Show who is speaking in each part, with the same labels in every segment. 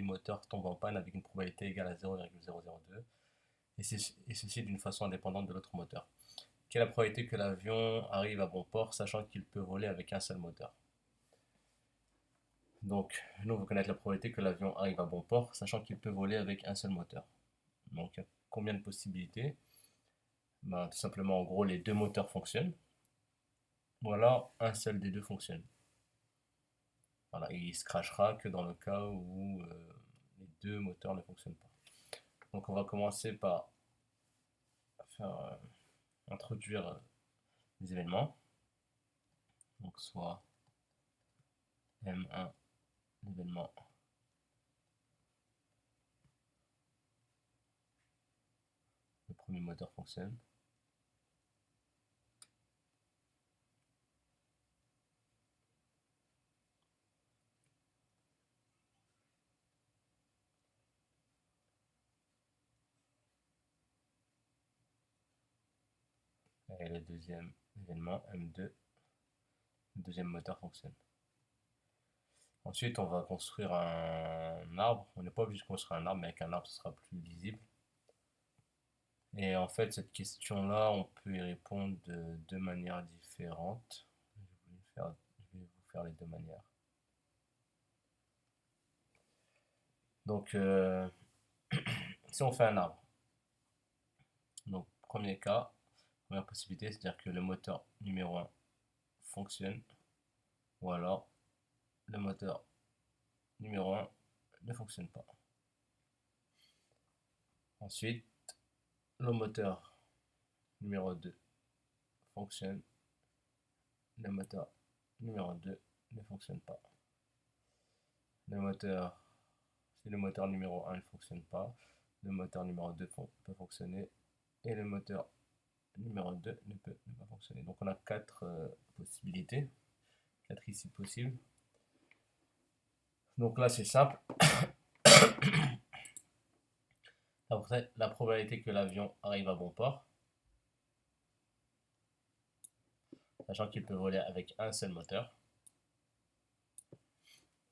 Speaker 1: moteur tombe en panne avec une probabilité égale à 0,002, et ceci d'une façon indépendante de l'autre moteur. Quelle est la probabilité que l'avion arrive à bon port, sachant qu'il peut voler avec un seul moteur? Donc, nous, on veut connaître la probabilité que l'avion arrive à bon port, sachant qu'il peut voler avec un seul moteur. Donc, il y a combien de possibilités? Ben, tout simplement, en gros, les deux moteurs fonctionnent, ou alors un seul des deux fonctionne. Voilà, il se crashera que dans le cas où les deux moteurs ne fonctionnent pas. Donc, on va commencer par introduire les événements. Donc, soit M1, l'événement le premier moteur fonctionne. Et le deuxième événement, M2, le deuxième moteur fonctionne. Ensuite, on va construire un arbre. On n'est pas obligé de construire un arbre, mais avec un arbre, ce sera plus lisible. Et en fait, cette question-là, on peut y répondre de deux manières différentes. Je vais vous faire les deux manières. Donc, si on fait un arbre, donc premier cas, première possibilité, c'est-à-dire que le moteur numéro 1 fonctionne, ou alors le moteur numéro 1 ne fonctionne pas. Ensuite, le moteur numéro 2 fonctionne, le moteur numéro 2 ne fonctionne pas. Si le moteur numéro 1 ne fonctionne pas, le moteur numéro 2 peut fonctionner et le moteur numéro 2 ne peut pas fonctionner. Donc on a quatre possibilités, quatre ici possibles. Donc là c'est simple. Après, la probabilité que l'avion arrive à bon port, sachant qu'il peut voler avec un seul moteur,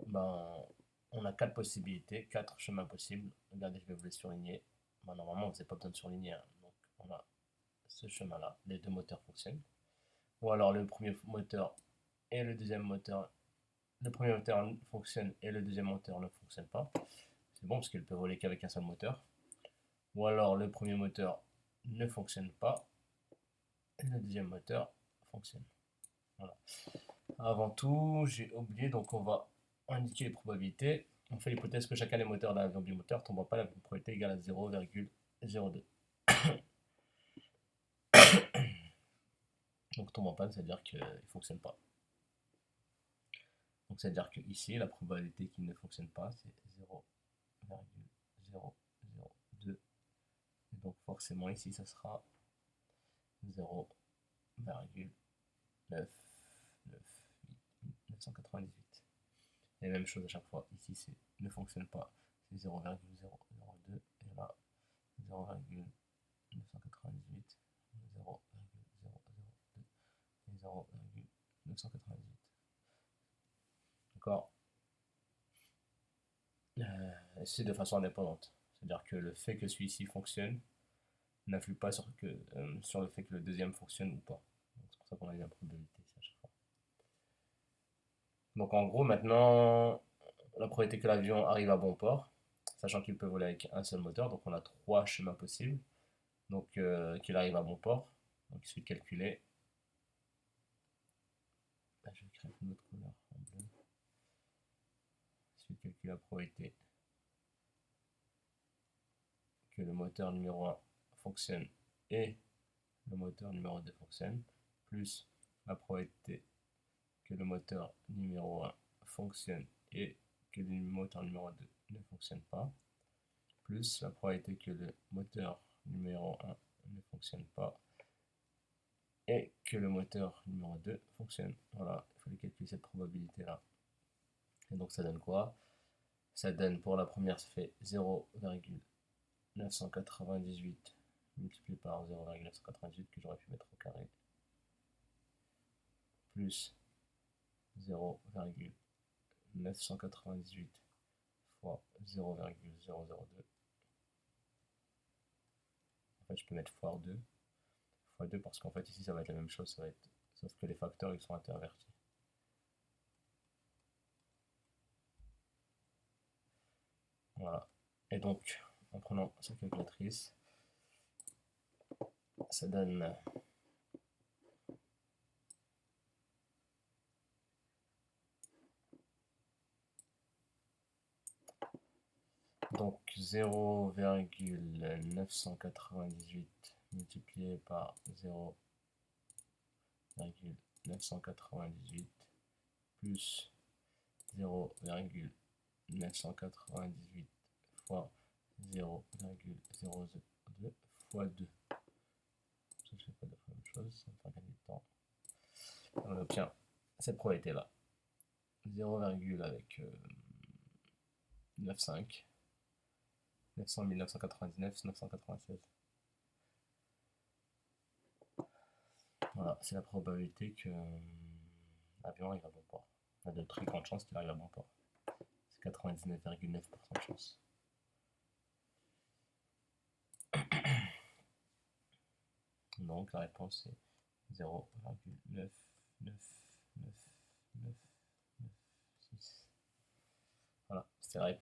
Speaker 1: ben, on a quatre possibilités, quatre chemins possibles. Regardez, je vais vous les surligner. Ben, normalement, vous n'avez pas besoin de surligner. Hein. Donc, on a ce chemin-là. Les deux moteurs fonctionnent. Ou alors, le premier moteur et le deuxième moteur. Le premier moteur fonctionne et le deuxième moteur ne fonctionne pas. C'est bon parce qu'il peut voler qu'avec un seul moteur. Ou alors, le premier moteur ne fonctionne pas et le deuxième moteur fonctionne. Voilà. Avant tout, j'ai oublié, donc on va indiquer les probabilités. On fait l'hypothèse que chacun des moteurs d'un avion bimoteur tombe en panne avec une probabilité égale à 0,02. Donc tombe en panne, c'est-à-dire qu'il ne fonctionne pas. Donc c'est-à-dire que ici, la probabilité qu'il ne fonctionne pas, c'est 0,002. Et donc forcément ici, ça sera 0,998. Et même chose à chaque fois. Ici, c'est ne fonctionne pas, c'est 0,002. Et là, 0,998, 0,002 et 0,998. D'accord. C'est de façon indépendante. C'est-à-dire que le fait que celui-ci fonctionne n'influe pas sur le fait que le deuxième fonctionne ou pas. C'est pour ça qu'on a une probabilité ici à chaque fois. Donc en gros, maintenant, la probabilité que l'avion arrive à bon port, sachant qu'il peut voler avec un seul moteur, donc on a trois schémas possibles. Donc qu'il arrive à bon port. Donc il suffit de calculer. Là, je vais créer une autre couleur en bleu. Il suffit de calculer la probabilité que le moteur numéro 1 fonctionne et le moteur numéro 2 fonctionne, plus la probabilité que le moteur numéro 1 fonctionne et que le moteur numéro 2 ne fonctionne pas, plus la probabilité que le moteur numéro 1 ne fonctionne pas et que le moteur numéro 2 fonctionne. Voilà, il fallait calculer cette probabilité-là. Et donc ça donne quoi? Ça donne pour la première, ça fait 0,998 multiplié par 0,998 que j'aurais pu mettre au carré, plus 0,998 fois fois 0,002. En fait, je peux mettre fois 2. Fois 2 parce qu'en fait, ici, ça va être la même chose. Ça va être... Sauf que les facteurs, ils sont intervertis. Voilà. Et donc, en prenant sa calculatrice, ça donne donc 0,998 multiplié par 0,998 plus 0,998 fois 0,02 fois 2. Ça, je fais pas la même chose, ça me fait gagner du temps. On obtient cette probabilité-là. 0, avec 9,5. 900 999, 996. Voilà, c'est la probabilité que l'avion arrive à bon port. Il y a de très grandes chances qu'il arrive à bon port. C'est 99,9% de chance. Donc la réponse est 0,99996. Voilà, c'est la réponse.